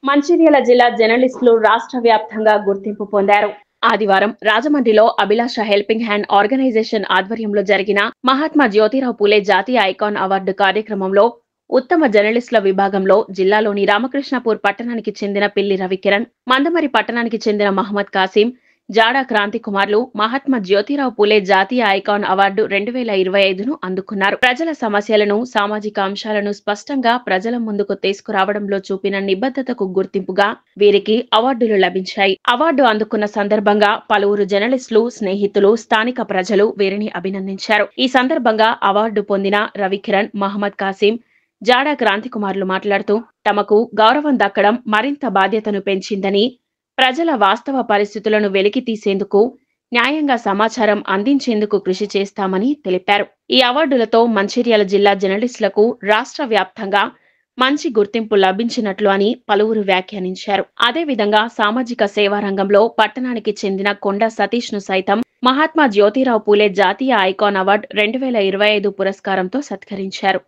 మంచిర్యాల జిల్లా జర్నలిస్టులు రాష్ట్ర వ్యాప్తంగా గుర్తింపు పొందారు. ఆదివారం రాజమండ్రిలో అభిలాష హెల్పింగ్ హ్యాండ్ ఆర్గనైజేషన్ ఆధ్వర్యంలో జరిగిన మహాత్మా జ్యోతిరావు పూలే జాతీయ ఐకాన్ అవార్డు కార్యక్రమంలో ఉత్తమ జర్నలిస్టుల విభాగంలో జిల్లాలోని రామకృష్ణపూర్ పట్టణానికి చెందిన పిల్లి రవికిరణ్, మందమరి పట్టణానికి చెందిన మహమ్మద్ కాసిం, జాడా క్రాంతి కుమార్లు మహాత్మా జ్యోతిరావు పూలే జాతీయ ఐకాన్ అవార్డు 2025ను అందుకున్నారు. ప్రజల సమస్యలను, సామాజిక అంశాలను స్పష్టంగా ప్రజల ముందుకు తీసుకురావడంలో చూపిన నిబద్ధతకు గుర్తింపుగా వీరికి అవార్డులు లభించాయి. అవార్డు అందుకున్న సందర్భంగా పలువురు జర్నలిస్టులు, స్నేహితులు, స్థానిక ప్రజలు వీరిని అభినందించారు. ఈ సందర్భంగా అవార్డు పొందిన రవికిరణ్, మహమ్మద్ కాసిం, జాడా క్రాంతి కుమార్లు మాట్లాడుతూ తమకు గౌరవం దక్కడం మరింత బాధ్యతను పెంచిందని, ప్రజల వాస్తవ పరిస్థితులను వెలికి తీసేందుకు, న్యాయంగా సమాచారం అందించేందుకు కృషి చేస్తామని తెలిపారు. ఈ అవార్డులతో మంచిర్యాల జిల్లా జర్నలిస్టులకు రాష్ట్ర వ్యాప్తంగా మంచి గుర్తింపు లభించినట్లు అని పలువురు వ్యాఖ్యానించారు. అదేవిధంగా సామాజిక సేవా రంగంలో పట్టణానికి చెందిన కొండ సతీష్ ను సైతం మహాత్మా జ్యోతిరావు పూలే జాతీయ ఐకాన్ అవార్డు 2025 పురస్కారంతో సత్కరించారు.